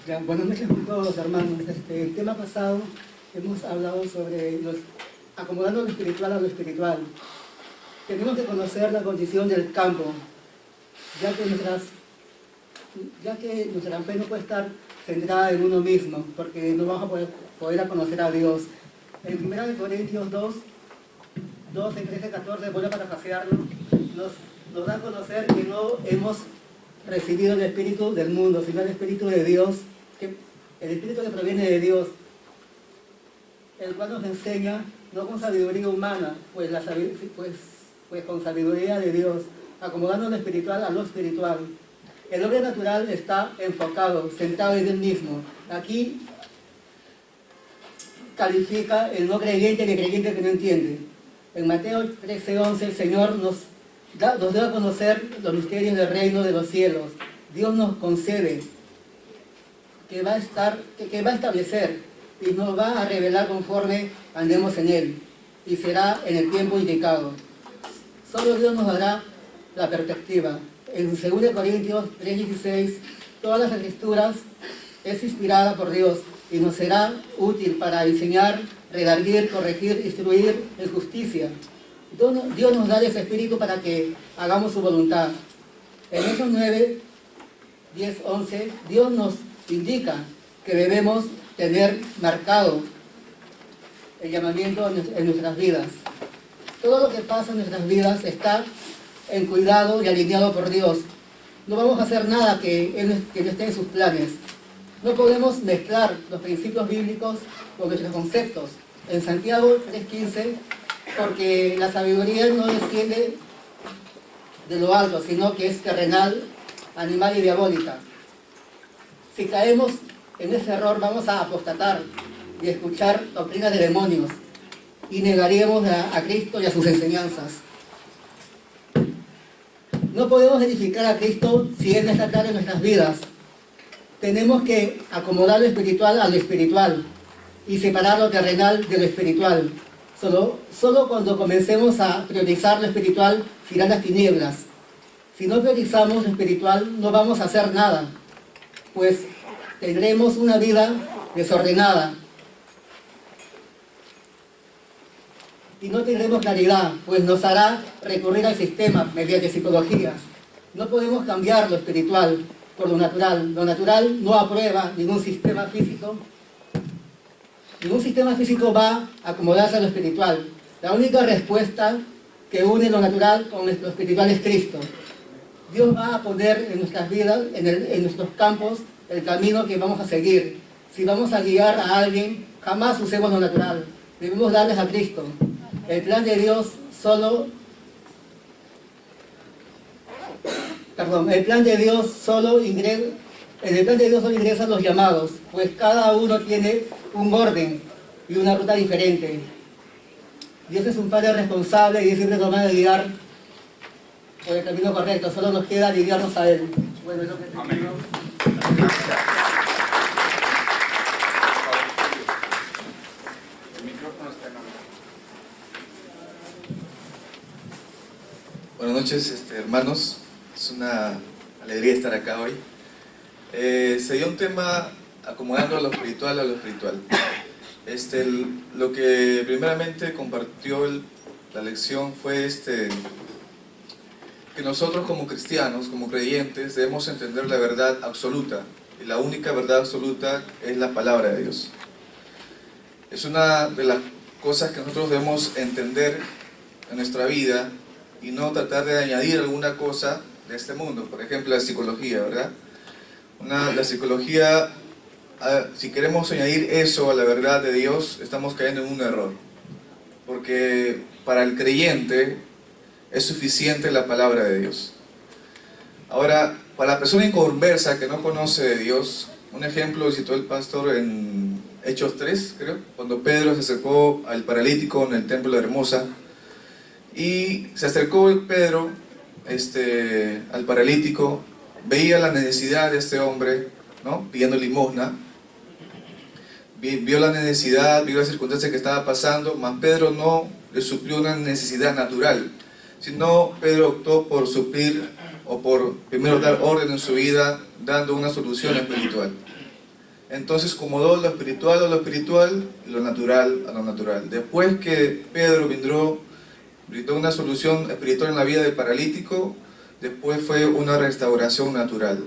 Ya, buenas noches a todos, hermanos. El tema pasado hemos hablado sobre acomodando lo espiritual a lo espiritual. Tenemos que conocer la condición del campo, ya que nuestra fe no puede estar centrada en uno mismo, porque no vamos a poder conocer a Dios. En 1 Corintios 2, 12, 13, 14, vuelvo a parafrasearlo, nos da a conocer que no hemos recibido el espíritu del mundo, sino el espíritu de Dios, el espíritu que proviene de Dios, el cual nos enseña, no con sabiduría humana, pues con sabiduría de Dios, acomodando lo espiritual a lo espiritual. El hombre natural está enfocado, centrado en él mismo. Aquí califica el no creyente y el creyente que no entiende. En Mateo 13:11 el Señor nos da a conocer los misterios del reino de los cielos. Dios nos concede que va a establecer y nos va a revelar conforme andemos en él, y será en el tiempo indicado. Solo Dios nos dará la perspectiva. En 2 Corintios 3:16, todas las escrituras es inspirada por Dios y nos será útil para enseñar, redarguir, corregir, instruir en justicia. Dios nos da ese espíritu para que hagamos su voluntad. En Hechos 9, 10, 11, Dios nos indica que debemos tener marcado el llamamiento en nuestras vidas. Todo lo que pasa en nuestras vidas está en cuidado y alineado por Dios. No vamos a hacer nada que no esté en sus planes. No podemos mezclar los principios bíblicos con nuestros conceptos. En Santiago 3:15, porque la sabiduría no desciende de lo alto, sino que es terrenal, animal y diabólica. Si caemos en ese error, vamos a apostatar y escuchar doctrinas de demonios y negaríamos a Cristo y a sus enseñanzas. No podemos edificar a Cristo si Él no está claro en nuestras vidas. Tenemos que acomodar lo espiritual a lo espiritual y separar lo terrenal de lo espiritual. Solo cuando comencemos a priorizar lo espiritual se irán las tinieblas. Si no priorizamos lo espiritual, no vamos a hacer nada, pues tendremos una vida desordenada y no tendremos claridad, pues nos hará recurrir al sistema mediante psicologías. No podemos cambiar lo espiritual por lo natural. Lo natural no aprueba ningún sistema físico. Ningún sistema físico va a acomodarse a lo espiritual. La única respuesta que une lo natural con lo espiritual es Cristo. Dios va a poner en nuestras vidas, en nuestros campos, el camino que vamos a seguir. Si vamos a guiar a alguien, jamás usemos lo natural. Debemos darles a Cristo. El plan de Dios solo ingresan los llamados, pues cada uno tiene un orden y una ruta diferente. Dios es un Padre responsable y siempre nos va a guiar por el camino correcto. Solo nos queda guiarnos a Él. Bueno, es lo que te digo. Buenas noches, hermanos. Es una alegría estar acá hoy. Sería un tema acomodando lo espiritual a lo espiritual. Lo que primeramente compartió la lección fue que nosotros como cristianos, como creyentes, debemos entender la verdad absoluta. Y la única verdad absoluta es la palabra de Dios. Es una de las cosas que nosotros debemos entender en nuestra vida y no tratar de añadir alguna cosa de este mundo. Por ejemplo, la psicología, ¿verdad? La psicología, si queremos añadir eso a la verdad de Dios, estamos cayendo en un error. Porque para el creyente es suficiente la palabra de Dios. Ahora, para la persona inconversa que no conoce de Dios, un ejemplo citó el pastor en Hechos 3, creo, cuando Pedro se acercó al paralítico en el templo de Hermosa, y se acercó Pedro al paralítico, veía la necesidad de este hombre, ¿no?, pidiendo limosna, vio la necesidad, vio la circunstancia que estaba pasando, mas Pedro no le suplió una necesidad natural, sino Pedro optó por suplir o por primero dar orden en su vida, dando una solución espiritual. entonces acomodó lo espiritual a lo espiritual y lo natural a lo natural. Después que Pedro brindó una solución espiritual en la vida del paralítico, después fue una restauración natural.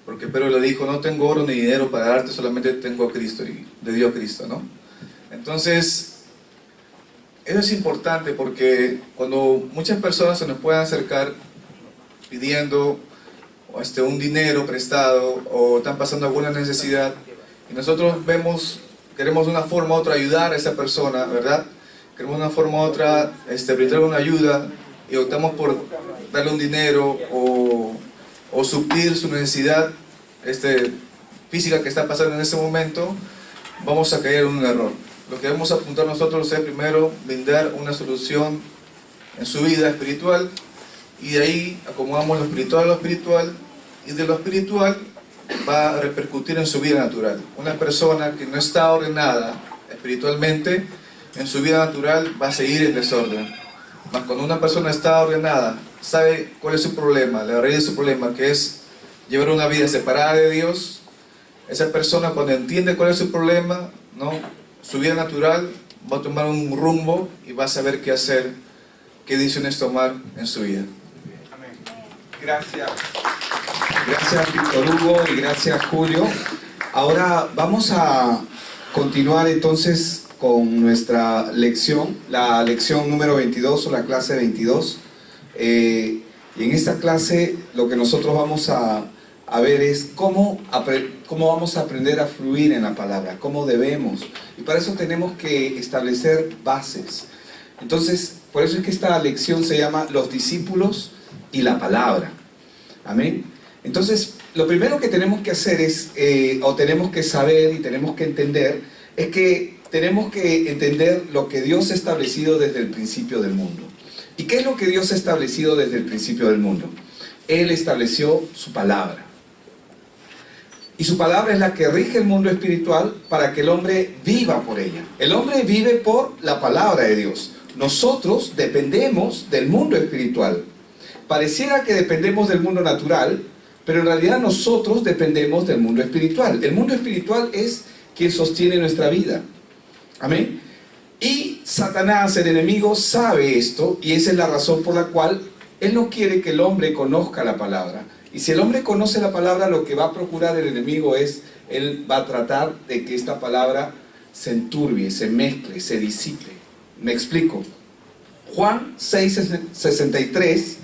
Porque Pedro le dijo, no tengo oro ni dinero para darte, solamente tengo a Cristo, y le dio a Cristo, ¿no? Entonces, eso es importante porque cuando muchas personas se nos pueden acercar pidiendo un dinero prestado o están pasando alguna necesidad, y nosotros queremos de una forma u otra ayudar a esa persona, ¿verdad? Queremos de una forma u otra brindar una ayuda y optamos por darle un dinero o suplir su necesidad física que está pasando en ese momento, vamos a caer en un error. Lo que debemos apuntar nosotros es primero brindar una solución en su vida espiritual, y de ahí acomodamos lo espiritual a lo espiritual, y de lo espiritual va a repercutir en su vida natural. Una persona que no está ordenada espiritualmente, en su vida natural va a seguir en desorden. Mas cuando una persona está ordenada, sabe cuál es su problema, la raíz de su problema, que es llevar una vida separada de Dios, esa persona cuando entiende cuál es su problema, ¿no?, su vida natural va a tomar un rumbo y va a saber qué hacer, qué decisiones tomar en su vida. Amén. Gracias. Gracias, Víctor Hugo, y gracias, Julio. Ahora vamos a continuar entonces con nuestra lección, la lección número 22 o la clase 22. Y en esta clase lo que nosotros vamos a ver es cómo vamos a aprender a fluir en la palabra, cómo debemos. Y para eso tenemos que establecer bases. Entonces, por eso es que esta lección se llama Los discípulos y la palabra. Amén. Entonces, lo primero que tenemos que hacer es, o tenemos que saber y tenemos que entender, es que tenemos que entender lo que Dios ha establecido desde el principio del mundo. ¿Y qué es lo que Dios ha establecido desde el principio del mundo? Él estableció su palabra. Y su palabra es la que rige el mundo espiritual para que el hombre viva por ella. El hombre vive por la palabra de Dios. Nosotros dependemos del mundo espiritual. Pareciera que dependemos del mundo natural, pero en realidad nosotros dependemos del mundo espiritual. El mundo espiritual es quien sostiene nuestra vida. Amén. Y Satanás, el enemigo, sabe esto, y esa es la razón por la cual él no quiere que el hombre conozca la palabra. Y si el hombre conoce la palabra, lo que va a procurar el enemigo es, él va a tratar de que esta palabra se enturbie, se mezcle, se disipe. Me explico. Juan 6:63,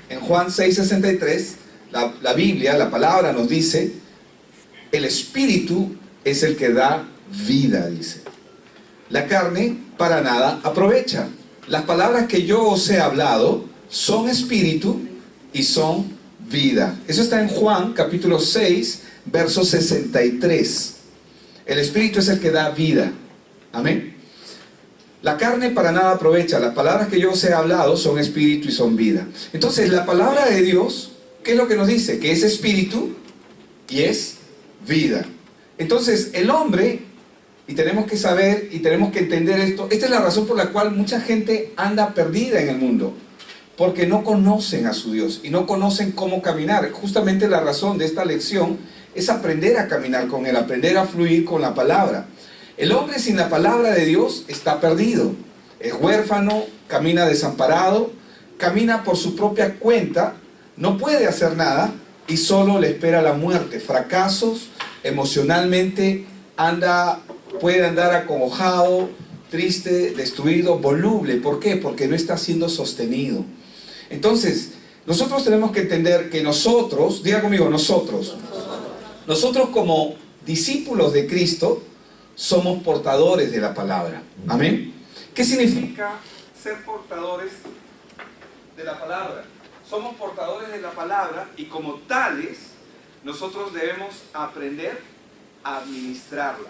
en Juan 6:63, la Biblia, la palabra nos dice, el espíritu es el que da vida, dice. La carne para nada aprovecha. Las palabras que yo os he hablado son espíritu y son vida. Eso está en Juan capítulo 6, verso 63. El espíritu es el que da vida. Amén. La carne para nada aprovecha. Las palabras que yo os he hablado son espíritu y son vida. Entonces, la palabra de Dios, ¿qué es lo que nos dice? Que es espíritu y es vida. Entonces, el hombre, y tenemos que saber y tenemos que entender esto, esta es la razón por la cual mucha gente anda perdida en el mundo. Porque no conocen a su Dios y no conocen cómo caminar. Justamente la razón de esta lección es aprender a caminar con Él, aprender a fluir con la palabra. El hombre sin la palabra de Dios está perdido, es huérfano, camina desamparado, camina por su propia cuenta, no puede hacer nada y solo le espera la muerte, fracasos, emocionalmente puede andar acongojado, triste, destruido, voluble. ¿Por qué? Porque no está siendo sostenido. Entonces, nosotros tenemos que entender que nosotros, diga conmigo, nosotros como discípulos de Cristo, somos portadores de la palabra. Amén. ¿Qué significa ser portadores de la palabra? Somos portadores de la palabra y como tales, nosotros debemos aprender a administrarla.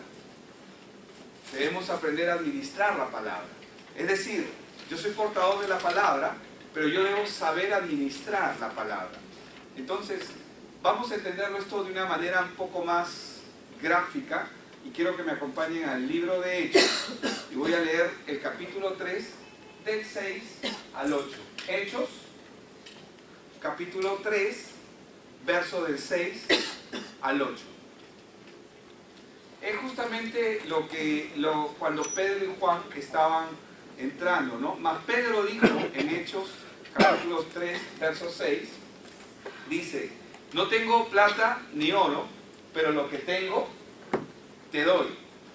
Debemos aprender a administrar la palabra. Es decir, yo soy portador de la palabra, pero yo debo saber administrar la palabra. Entonces, vamos a entenderlo esto de una manera un poco más gráfica y quiero que me acompañen al libro de Hechos y voy a leer el capítulo 3 del 6 al 8. Hechos, capítulo 3, verso del 6 al 8. es justamente cuando Pedro y Juan estaban entrando, ¿no? Mas Pedro dijo en Hechos capítulo 3, verso 6, dice, no tengo plata ni oro, pero lo que tengo te doy.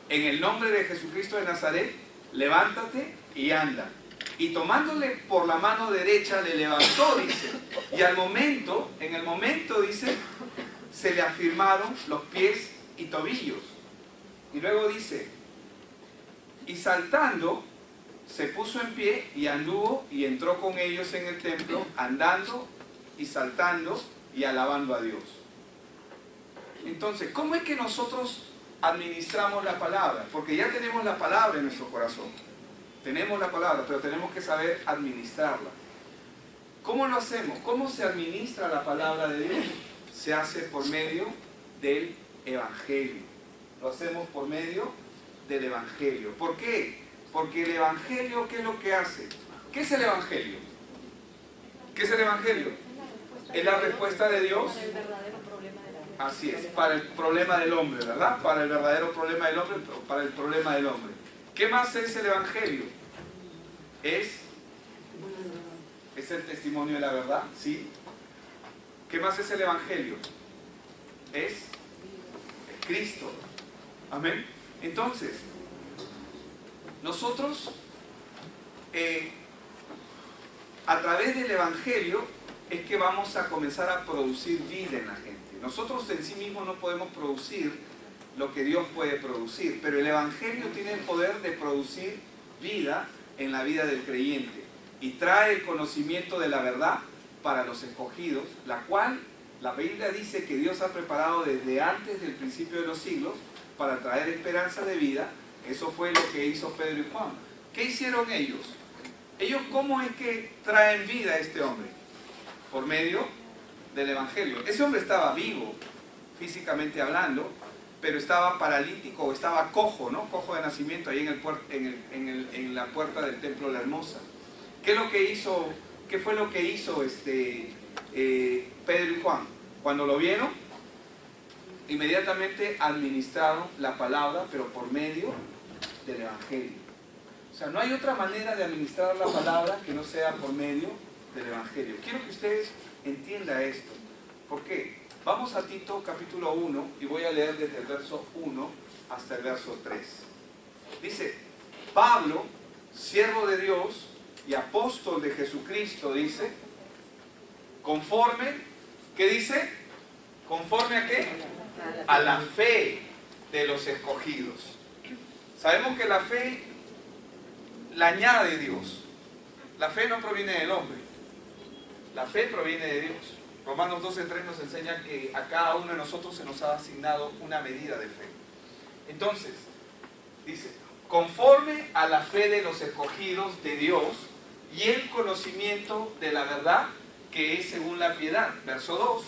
En el nombre de Jesucristo de Nazaret, levántate y anda. Y tomándole por la mano derecha le levantó, dice. Y en el momento, dice, se le afirmaron los pies y tobillos. Y luego dice, y saltando, se puso en pie y anduvo y entró con ellos en el templo, andando y saltando y alabando a Dios. Entonces, ¿cómo es que nosotros administramos la palabra? Porque ya tenemos la palabra en nuestro corazón. Tenemos la palabra, pero tenemos que saber administrarla. ¿Cómo lo hacemos? ¿Cómo se administra la palabra de Dios? Se hace por medio del Evangelio. Lo hacemos por medio del Evangelio. ¿Por qué? Porque el Evangelio, ¿qué es lo que hace? ¿Qué es el Evangelio? ¿Qué es el Evangelio? Es la respuesta de Dios. Para el verdadero problema del hombre. Así es, para el problema del hombre, ¿verdad? Para el verdadero problema del hombre, para el problema del hombre. ¿Qué más es el Evangelio? Es el testimonio de la verdad, ¿sí? ¿Qué más es el Evangelio? Es Cristo. Amén. Entonces, nosotros, a través del Evangelio, es que vamos a comenzar a producir vida en la gente. Nosotros en sí mismos no podemos producir lo que Dios puede producir, pero el Evangelio tiene el poder de producir vida en la vida del creyente y trae el conocimiento de la verdad para los escogidos, la cual la Biblia dice que Dios ha preparado desde antes del principio de los siglos para traer esperanza de vida. Eso fue lo que hizo Pedro y Juan. ¿Qué hicieron ellos? Ellos, ¿cómo es que traen vida a este hombre? Por medio del Evangelio. Ese hombre estaba vivo, físicamente hablando, pero estaba paralítico o estaba cojo, ¿no? Cojo de nacimiento ahí en la puerta del templo La Hermosa. ¿Qué fue lo que hizo Pedro y Juan? Cuando lo vieron, inmediatamente administraron la palabra, pero por medio del Evangelio. O sea, no hay otra manera de administrar la palabra que no sea por medio del Evangelio. Quiero que ustedes entiendan esto. ¿Por qué? Vamos a Tito capítulo 1 y voy a leer desde el verso 1 hasta el verso 3. Dice, Pablo, siervo de Dios y apóstol de Jesucristo, dice, conforme, ¿qué dice? ¿Conforme a qué? A la fe de los escogidos. Sabemos que la fe la añade Dios. La fe no proviene del hombre. La fe proviene de Dios. Romanos 12:3 nos enseña que a cada uno de nosotros se nos ha asignado una medida de fe. Entonces, dice, conforme a la fe de los escogidos de Dios y el conocimiento de la verdad que es según la piedad. Verso 2.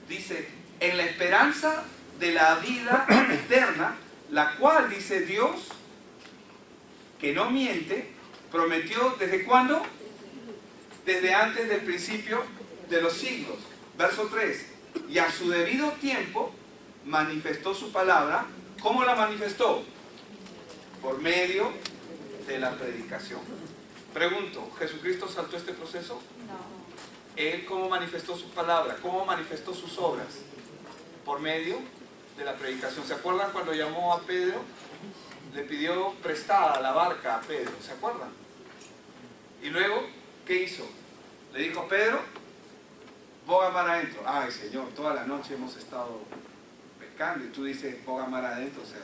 Dice, en la esperanza de la vida eterna, la cual, dice Dios, que no miente, prometió, ¿desde cuándo? Desde antes del principio de los siglos. Verso 3. Y a su debido tiempo manifestó su palabra. ¿Cómo la manifestó? Por medio de la predicación. Pregunto, ¿Jesucristo saltó este proceso? No. Él, ¿cómo manifestó su palabra? ¿Cómo manifestó sus obras? Por medio de la predicación. ¿Se acuerdan cuando llamó a Pedro? Le pidió prestada la barca a Pedro. ¿Se acuerdan? Y luego, ¿qué hizo? Le dijo, Pedro, boga mar adentro. Ay, Señor, toda la noche hemos estado pescando y tú dices, boga mar adentro. O sea,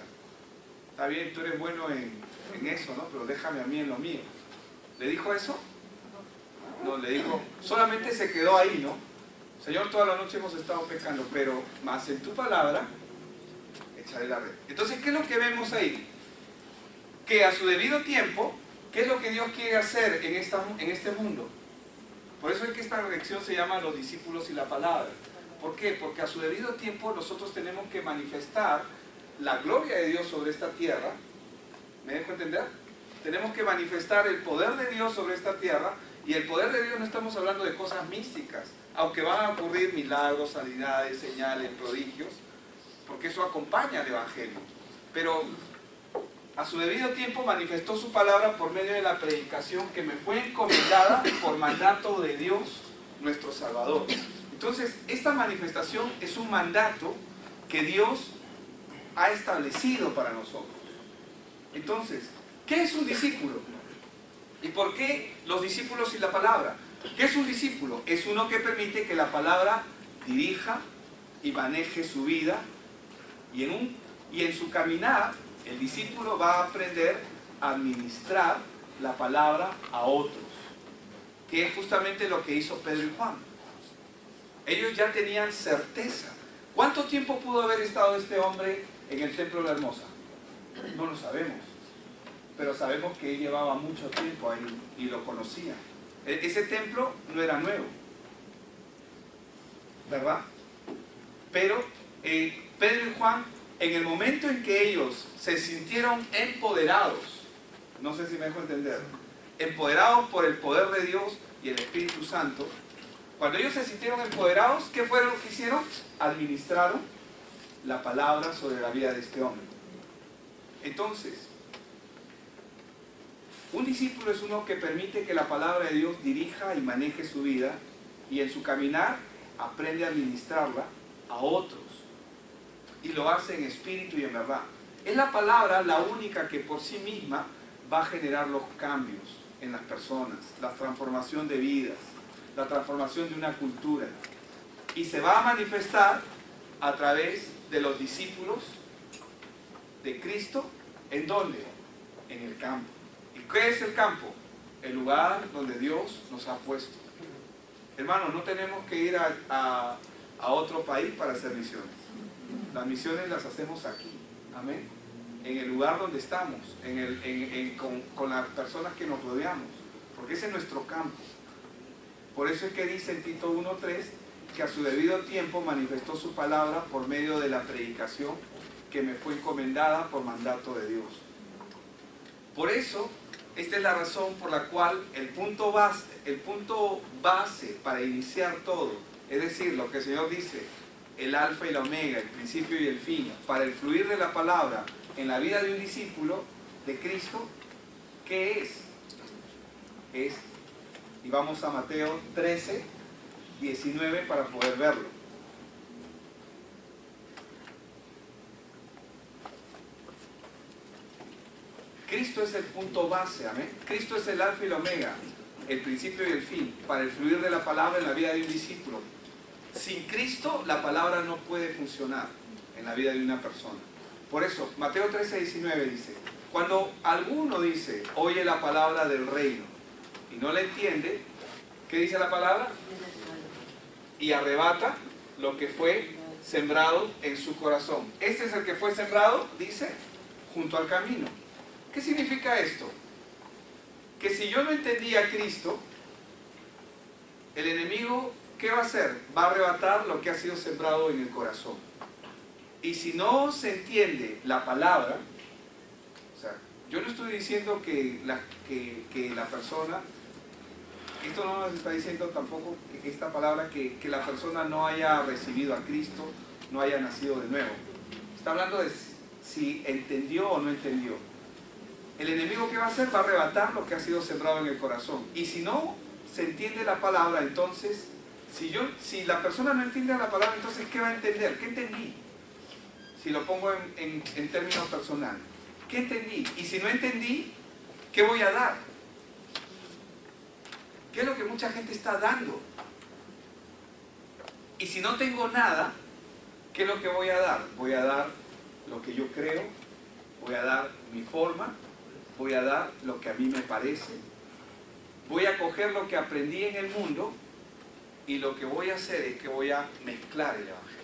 está bien, tú eres bueno en eso, ¿no? Pero déjame a mí en lo mío. ¿Le dijo eso? No, le dijo, solamente se quedó ahí, ¿no? Señor, toda la noche hemos estado pescando, pero más en tu palabra echaré la red. Entonces, ¿qué es lo que vemos ahí? Que a su debido tiempo, ¿qué es lo que Dios quiere hacer en este mundo? Por eso es que esta lección se llama Los discípulos y la palabra. ¿Por qué? Porque a su debido tiempo nosotros tenemos que manifestar la gloria de Dios sobre esta tierra. ¿Me dejo entender? Tenemos que manifestar el poder de Dios sobre esta tierra. Y el poder de Dios no estamos hablando de cosas místicas, aunque van a ocurrir milagros, sanidades, señales, prodigios, porque eso acompaña al Evangelio. Pero a su debido tiempo manifestó su palabra por medio de la predicación que me fue encomendada por mandato de Dios, nuestro Salvador. Entonces, esta manifestación es un mandato que Dios ha establecido para nosotros. Entonces, ¿qué es un discípulo? ¿Y por qué los discípulos y la palabra? ¿Qué es un discípulo? Es uno que permite que la palabra dirija y maneje su vida y en su caminar el discípulo va a aprender a administrar la palabra a otros, que es justamente lo que hizo Pedro y Juan. Ellos ya tenían certeza. ¿Cuánto tiempo pudo haber estado este hombre en el templo de la Hermosa? No lo sabemos, pero sabemos que él llevaba mucho tiempo ahí y lo conocía. Ese templo no era nuevo, ¿verdad? Pero Pedro y Juan, en el momento en que ellos se sintieron empoderados, no sé si me dejo entender, empoderados por el poder de Dios y el Espíritu Santo, cuando ellos se sintieron empoderados, ¿qué fue lo que hicieron? Administraron la palabra sobre la vida de este hombre. Entonces, un discípulo es uno que permite que la palabra de Dios dirija y maneje su vida y en su caminar aprende a administrarla a otros. Y lo hace en espíritu y en verdad. Es la palabra la única que por sí misma va a generar los cambios en las personas, la transformación de vidas, la transformación de una cultura. Y se va a manifestar a través de los discípulos de Cristo. ¿En dónde? En el campo. ¿Y qué es el campo? El lugar donde Dios nos ha puesto. Hermanos, no tenemos que ir a otro país para hacer misiones. Las misiones las hacemos aquí. Amén. En el lugar donde estamos, con las personas que nos rodeamos. Porque ese es nuestro campo. Por eso es que dice en Tito 1:3 que a su debido tiempo manifestó su palabra por medio de la predicación que me fue encomendada por mandato de Dios. Por eso, esta es la razón por la cual el punto base para iniciar todo, es decir, lo que el Señor dice, el alfa y la omega, el principio y el fin, para el fluir de la palabra en la vida de un discípulo de Cristo, ¿qué es? Y vamos a Mateo 13:19 para poder verlo. Cristo es el punto base, amén. Cristo es el alfa y la omega, el principio y el fin, para el fluir de la palabra en la vida de un discípulo. Sin Cristo la palabra no puede funcionar en la vida de una persona. Por eso, Mateo 13:19 dice, cuando alguno dice, oye la palabra del reino y no la entiende, ¿qué dice la palabra? Y arrebata lo que fue sembrado en su corazón. Este es el que fue sembrado, dice, junto al camino. ¿Qué significa esto? Que si yo no entendía a Cristo, el enemigo, ¿qué va a hacer? Va a arrebatar lo que ha sido sembrado en el corazón. Y si no se entiende la palabra, o sea, yo no estoy diciendo que la persona, esto no nos está diciendo tampoco esta palabra que la persona no haya recibido a Cristo, no haya nacido de nuevo. Está hablando de si entendió o no entendió. El enemigo, ¿qué va a hacer? Va a arrebatar lo que ha sido sembrado en el corazón. Y si no se entiende la palabra, entonces, si la persona no entiende la palabra, entonces, ¿qué va a entender? ¿Qué entendí? Si lo pongo en términos personales. ¿Qué entendí? Y si no entendí, ¿qué voy a dar? ¿Qué es lo que mucha gente está dando? Y si no tengo nada, ¿qué es lo que voy a dar? Voy a dar lo que yo creo, voy a dar mi forma, voy a dar lo que a mí me parece, voy a coger lo que aprendí en el mundo y lo que voy a hacer es que voy a mezclar el Evangelio.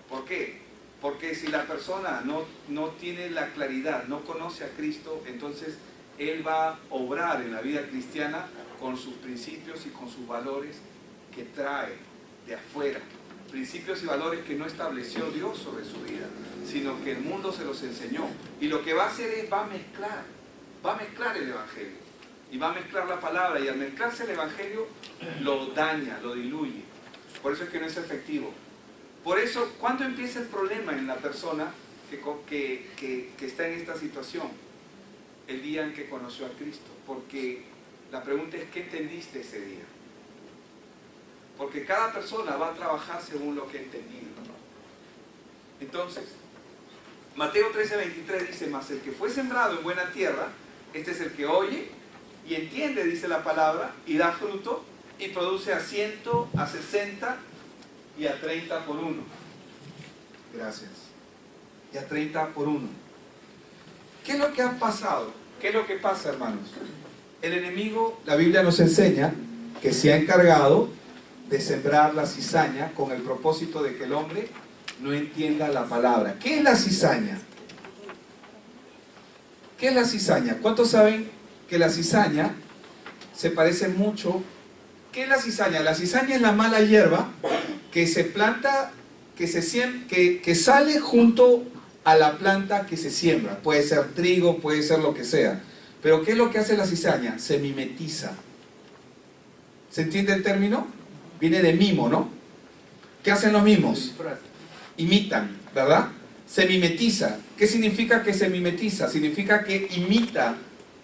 ¿Por qué? Porque si la persona no tiene la claridad, no conoce a Cristo, entonces él va a obrar en la vida cristiana con sus principios y con sus valores que trae de afuera. Principios y valores que no estableció Dios sobre su vida, sino que el mundo se los enseñó. Y lo que va a hacer es, va a mezclar el Evangelio. Y va a mezclar la palabra. Y al mezclarse el Evangelio, lo daña, lo diluye. Por eso es que no es efectivo. Por eso, ¿cuándo empieza el problema en la persona que está en esta situación? El día en que conoció a Cristo. Porque la pregunta es, ¿qué entendiste ese día? Porque cada persona va a trabajar según lo que ha entendido. Entonces, Mateo 13:23 dice, mas el que fue sembrado en buena tierra, este es el que oye y entiende, dice la palabra, y da fruto, y produce a 100, a 60 y a 30 por uno. Gracias. Y a 30 por uno. ¿Qué es lo que ha pasado? ¿Qué es lo que pasa, hermanos? El enemigo, la Biblia nos enseña que se ha encargado de sembrar la cizaña con el propósito de que el hombre no entienda la palabra. ¿Qué es la cizaña? ¿Qué es la cizaña? ¿Cuántos saben que la cizaña se parece mucho? ¿Qué es la cizaña? La cizaña es la mala hierba que se planta, que sale junto a la planta que se siembra. Puede ser trigo, puede ser lo que sea. Pero ¿qué es lo que hace la cizaña? Se mimetiza. ¿Se entiende el término? Viene de mimo, ¿no? ¿Qué hacen los mimos? Imitan, ¿verdad? Se mimetiza. ¿Qué significa que se mimetiza? Significa que imita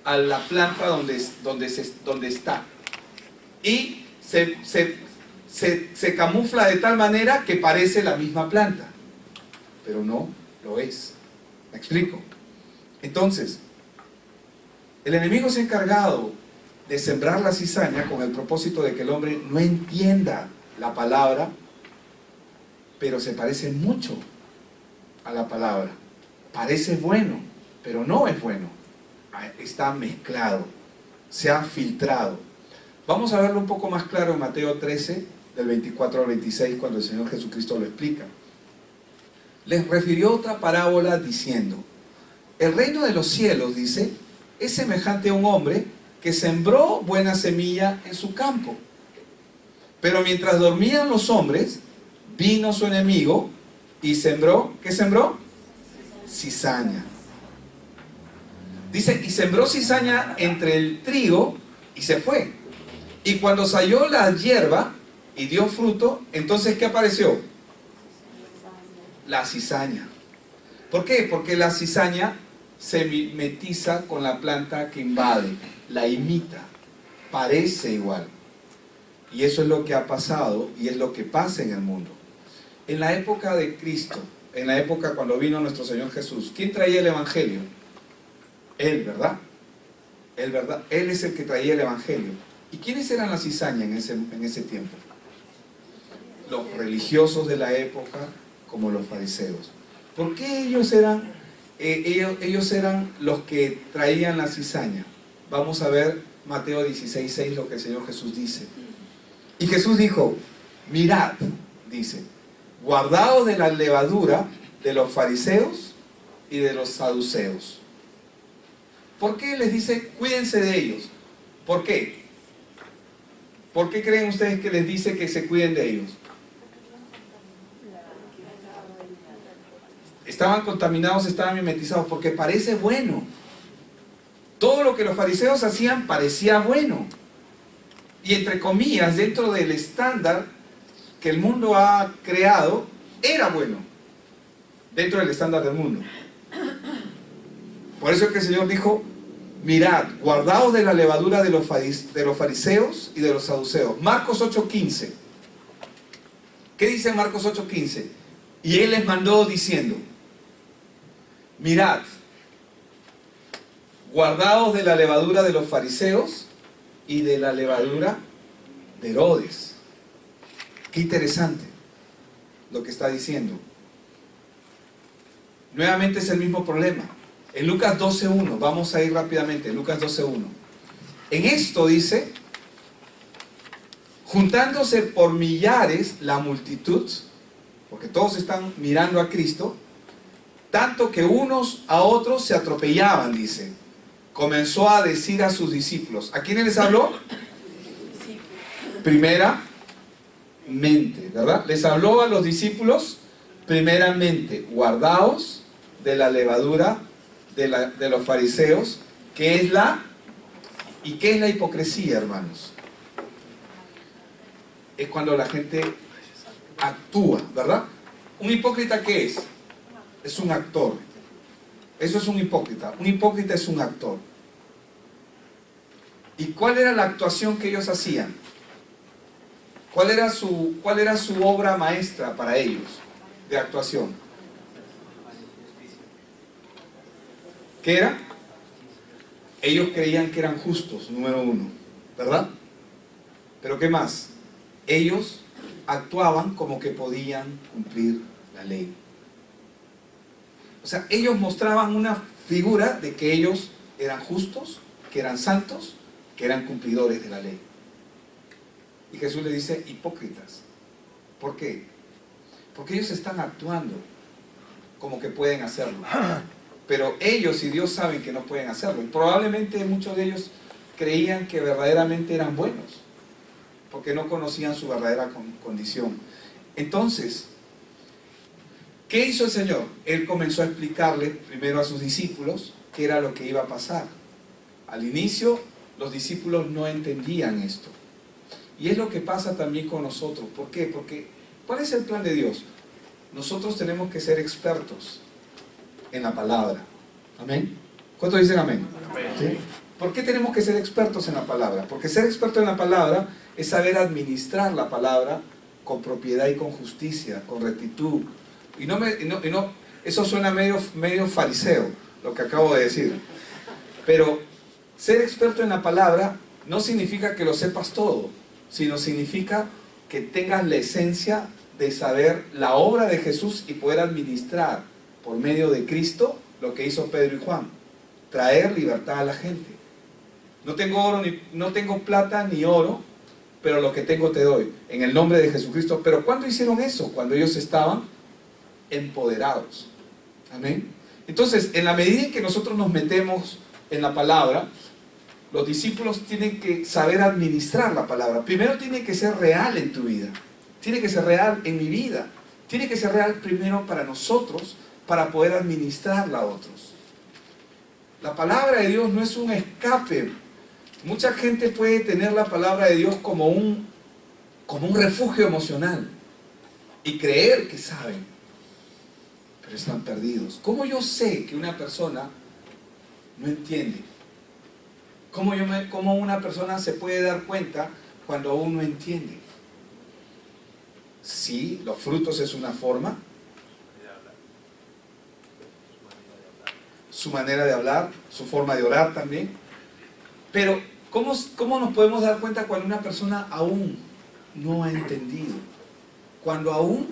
a la planta donde está. Y se camufla de tal manera que parece la misma planta. Pero no lo es. ¿Me explico? Entonces, el enemigo se ha encargado de sembrar la cizaña con el propósito de que el hombre no entienda la palabra, pero se parece mucho a la palabra. Parece bueno, pero no es bueno. Está mezclado, se ha filtrado. Vamos a verlo un poco más claro en Mateo 13, del 24 al 26, cuando el Señor Jesucristo lo explica. Les refirió otra parábola diciendo, el reino de los cielos, dice, es semejante a un hombre que sembró buena semilla en su campo. Pero mientras dormían los hombres, vino su enemigo y sembró, ¿qué sembró? Cizaña. Dice, y sembró cizaña entre el trigo y se fue. Y cuando salió la hierba y dio fruto, entonces ¿qué apareció? La cizaña. ¿Por qué? Porque la cizaña se mimetiza con la planta que invade, la imita, parece igual. Y eso es lo que ha pasado y es lo que pasa en el mundo. En la época de Cristo, en la época cuando vino nuestro Señor Jesús, ¿quién traía el Evangelio? Él, ¿verdad? Él, ¿verdad? Él es el que traía el Evangelio. ¿Y quiénes eran la cizaña en ese tiempo? Los religiosos de la época, como los fariseos. ¿Por qué ellos eran los que traían la cizaña? Vamos a ver Mateo 16:6, lo que el Señor Jesús dice. Y Jesús dijo, mirad, dice, guardaos de la levadura de los fariseos y de los saduceos. ¿Por qué les dice, cuídense de ellos? ¿Por qué? ¿Por qué creen ustedes que les dice que se cuiden de ellos? Estaban contaminados, estaban mimetizados, porque parece bueno. Todo lo que los fariseos hacían parecía bueno. Y entre comillas, dentro del estándar que el mundo ha creado, era bueno. Dentro del estándar del mundo. Por eso es que el Señor dijo, mirad, guardaos de la levadura de los fariseos y de los saduceos. Marcos 8:15. ¿Qué dice Marcos 8:15? Y Él les mandó diciendo, mirad, guardaos de la levadura de los fariseos y de la levadura de Herodes. Qué interesante lo que está diciendo. Nuevamente es el mismo problema. En Lucas 12:1, vamos a ir rápidamente, Lucas 12:1. En esto dice, juntándose por millares la multitud, porque todos están mirando a Cristo, tanto que unos a otros se atropellaban, dice. Comenzó a decir a sus discípulos. ¿A quiénes les habló? Primeramente, ¿verdad? Les habló a los discípulos, primeramente, guardaos de la levadura de los fariseos, que es ¿y qué es la hipocresía, hermanos? Es cuando la gente actúa, ¿verdad? ¿Un hipócrita qué es? Es un actor. Eso es un hipócrita. Un hipócrita es un actor. ¿Y cuál era la actuación que ellos hacían? ¿Cuál era su obra maestra para ellos de actuación? ¿Qué era? Ellos creían que eran justos, número uno, ¿verdad? Pero ¿qué más? Ellos actuaban como que podían cumplir la ley. O sea, ellos mostraban una figura de que ellos eran justos, que eran santos, que eran cumplidores de la ley. Y Jesús le dice, hipócritas. ¿Por qué? Porque ellos están actuando como que pueden hacerlo. Pero ellos y Dios saben que no pueden hacerlo. Y probablemente muchos de ellos creían que verdaderamente eran buenos, porque no conocían su verdadera condición. Entonces, ¿qué hizo el Señor? Él comenzó a explicarle primero a sus discípulos qué era lo que iba a pasar. Al inicio, los discípulos no entendían esto. Y es lo que pasa también con nosotros. ¿Por qué? Porque, ¿cuál es el plan de Dios? Nosotros tenemos que ser expertos en la palabra. ¿Amén? ¿Cuántos dicen amén? ¿Sí? ¿Por qué tenemos que ser expertos en la palabra? Porque ser experto en la palabra es saber administrar la palabra con propiedad y con justicia, con rectitud. Y eso suena medio fariseo, lo que acabo de decir. Pero ser experto en la palabra no significa que lo sepas todo, sino significa que tengas la esencia de saber la obra de Jesús y poder administrar por medio de Cristo lo que hizo Pedro y Juan, traer libertad a la gente. No tengo plata ni oro, pero lo que tengo te doy, en el nombre de Jesucristo. Pero ¿cuándo hicieron eso? Cuando ellos estaban empoderados. Amén. Entonces, en la medida en que nosotros nos metemos en la palabra, los discípulos tienen que saber administrar la palabra. Primero tiene que ser real en tu vida. Tiene que ser real en mi vida. Tiene que ser real primero para nosotros, para poder administrarla a otros. La palabra de Dios no es un escape. Mucha gente puede tener la palabra de Dios como un refugio emocional y creer que saben, pero están perdidos. ¿Cómo yo sé que una persona no entiende? ¿Cómo una persona se puede dar cuenta cuando aún no entiende? Sí, los frutos es una forma, su manera de hablar, su forma de orar también. Pero, ¿cómo nos podemos dar cuenta cuando una persona aún no ha entendido? Cuando aún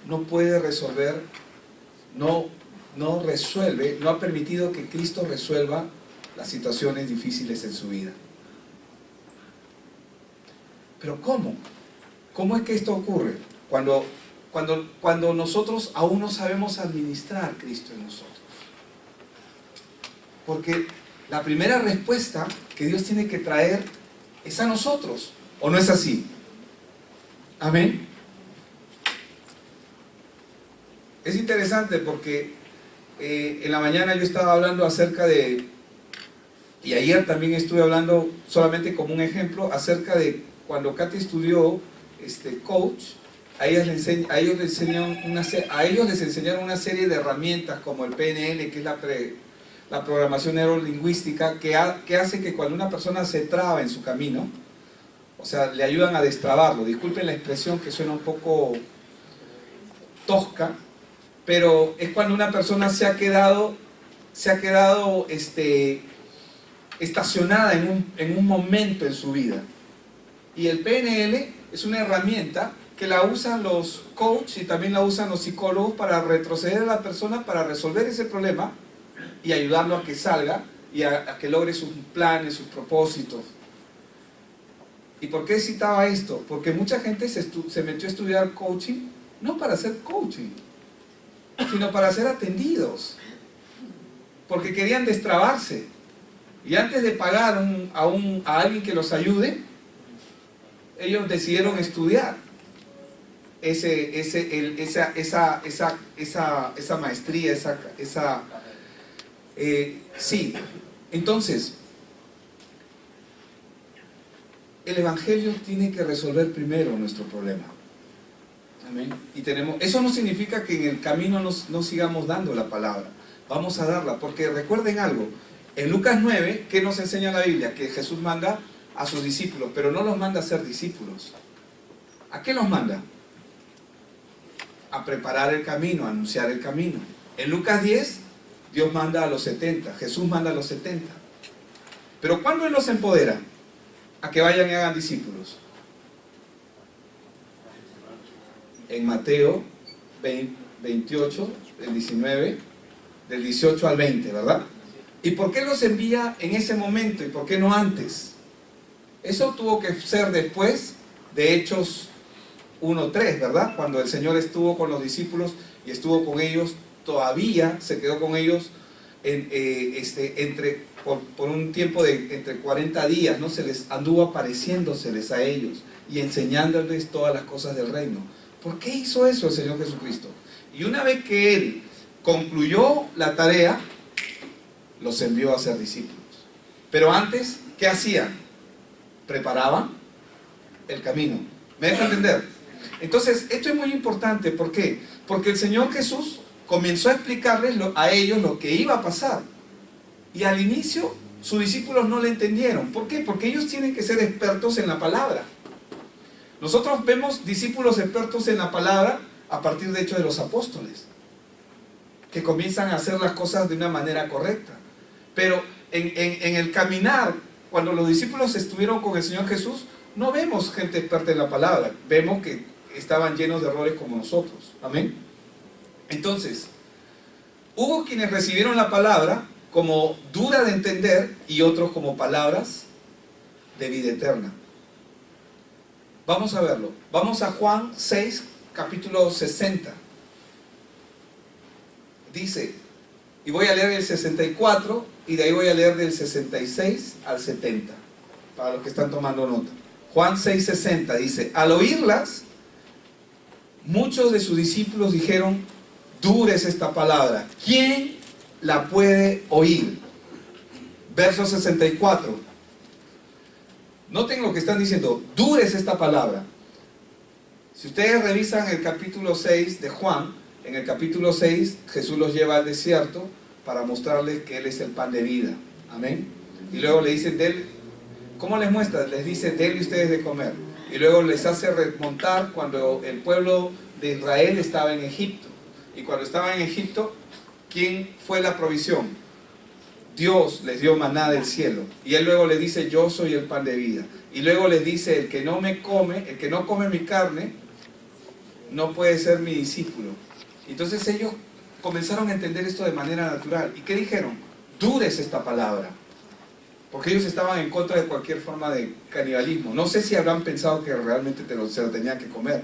no puede resolver, no resuelve, no ha permitido que Cristo resuelva las situaciones difíciles en su vida. Pero ¿cómo? ¿Cómo es que esto ocurre? Cuando nosotros aún no sabemos administrar a Cristo en nosotros. Porque la primera respuesta que Dios tiene que traer es a nosotros, ¿o no es así? Amén. Es interesante porque en la mañana yo estaba hablando acerca de, y ayer también estuve hablando solamente como un ejemplo, acerca de cuando Katy estudió coach, a ellos les enseñaron una serie de herramientas como el PNL, que es la programación neurolingüística, que hace que cuando una persona se traba en su camino, o sea, le ayudan a destrabarlo. Disculpen la expresión que suena un poco tosca, pero es cuando una persona se ha quedado estacionada en un momento en su vida. Y el PNL es una herramienta que la usan los coaches y también la usan los psicólogos para retroceder a la persona, para resolver ese problema y ayudarlo a que salga y a que logre sus planes, sus propósitos. ¿Y por qué citaba esto? Porque mucha gente se metió a estudiar coaching, no para hacer coaching, sino para ser atendidos. Porque querían destrabarse. Y antes de pagar a alguien que los ayude, ellos decidieron estudiar esa maestría, sí. Entonces, el Evangelio tiene que resolver primero nuestro problema. Amén. Y eso no significa que en el camino no sigamos dando la palabra. Vamos a darla, porque recuerden algo. En Lucas 9, ¿qué nos enseña la Biblia? Que Jesús manda a sus discípulos, pero no los manda a ser discípulos. ¿A qué los manda? A preparar el camino, a anunciar el camino. En Lucas 10, Dios manda a los 70, Jesús manda a los 70. Pero ¿cuándo Él los empodera? A que vayan y hagan discípulos. En Mateo 28, el 19, del 18 al 20, ¿verdad? ¿Y por qué los envía en ese momento y por qué no antes? Eso tuvo que ser después de Hechos 1:3, ¿verdad? Cuando el Señor estuvo con los discípulos y estuvo con ellos, todavía se quedó con ellos por un tiempo de entre 40 días, ¿no? Se les anduvo apareciéndoseles a ellos y enseñándoles todas las cosas del reino. ¿Por qué hizo eso el Señor Jesucristo? Y una vez que Él concluyó la tarea, los envió a ser discípulos. Pero antes, ¿qué hacían? Preparaban el camino. ¿Me deja entender? Entonces, esto es muy importante. ¿Por qué? Porque el Señor Jesús comenzó a explicarles a ellos lo que iba a pasar. Y al inicio, sus discípulos no le entendieron. ¿Por qué? Porque ellos tienen que ser expertos en la palabra. Nosotros vemos discípulos expertos en la palabra a partir de Hechos de los Apóstoles, que comienzan a hacer las cosas de una manera correcta. Pero en el caminar, cuando los discípulos estuvieron con el Señor Jesús, no vemos gente experta en la palabra, vemos que estaban llenos de errores como nosotros. Amén. Entonces, hubo quienes recibieron la palabra como dura de entender y otros como palabras de vida eterna. Vamos a verlo. Vamos a Juan 6, capítulo 60. Dice, y voy a leer el 64 y de ahí voy a leer del 66 al 70, para los que están tomando nota. Juan 6, 60 dice, al oírlas, muchos de sus discípulos dijeron, dura es esta palabra, ¿quién la puede oír? Verso 64. Noten lo que están diciendo, dura es esta palabra. Si ustedes revisan el capítulo 6 de Juan, en el capítulo 6 Jesús los lleva al desierto para mostrarles que Él es el pan de vida. Amén. Y luego le dice, ¿cómo les muestra? Les dice, denle ustedes de comer. Y luego les hace remontar cuando el pueblo de Israel estaba en Egipto. Y cuando estaba en Egipto, ¿quién fue la provisión? Dios les dio maná del cielo. Y Él luego les dice, yo soy el pan de vida. Y luego les dice, el que no come mi carne, no puede ser mi discípulo. Entonces ellos comenzaron a entender esto de manera natural. ¿Y qué dijeron? Dura es esta palabra. Porque ellos estaban en contra de cualquier forma de canibalismo. No sé si habrán pensado que realmente se lo tenían que comer.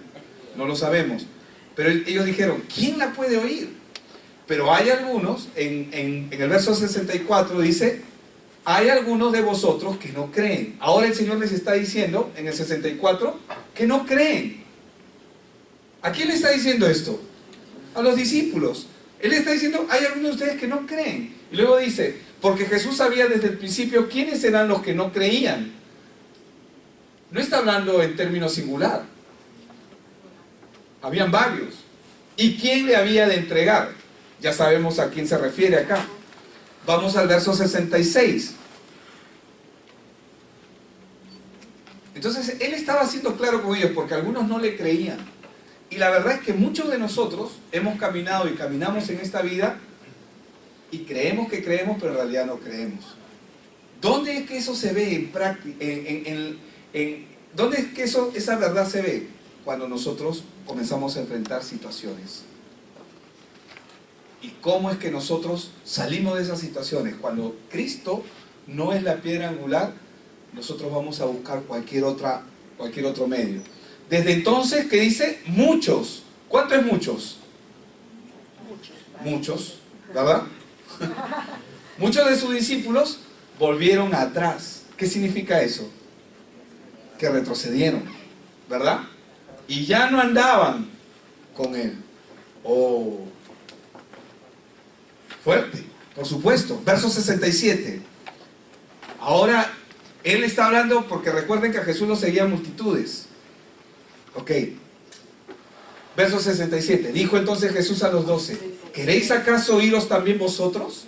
No lo sabemos. Pero ellos dijeron, ¿quién la puede oír? Pero hay algunos, en el verso 64 dice, hay algunos de vosotros que no creen. Ahora el Señor les está diciendo, en el 64, que no creen. ¿A quién le está diciendo esto? A los discípulos. Él está diciendo, hay algunos de ustedes que no creen. Y luego dice, porque Jesús sabía desde el principio quiénes eran los que no creían. No está hablando en términos singular. Habían varios. ¿Y quién le había de entregar? Ya sabemos a quién se refiere acá. Vamos al verso 66. Entonces, Él estaba siendo claro con ellos porque algunos no le creían. Y la verdad es que muchos de nosotros hemos caminado y caminamos en esta vida y creemos que creemos, pero en realidad no creemos. ¿Dónde es que eso se ve en práctica? ¿Dónde es que esa verdad se ve? Cuando nosotros comenzamos a enfrentar situaciones. ¿Y cómo es que nosotros salimos de esas situaciones? Cuando Cristo no es la piedra angular, nosotros vamos a buscar cualquier otro medio. Desde entonces, ¿qué dice? Muchos. ¿Cuánto es muchos? Muchos, ¿verdad? Muchos de sus discípulos volvieron atrás. ¿Qué significa eso? Que retrocedieron, ¿verdad? Y ya no andaban con Él. Oh, fuerte, por supuesto. Verso 67. Ahora, Él está hablando porque recuerden que a Jesús lo seguían multitudes. Ok. Verso 67. Dijo entonces Jesús a los 12, ¿queréis acaso iros también vosotros?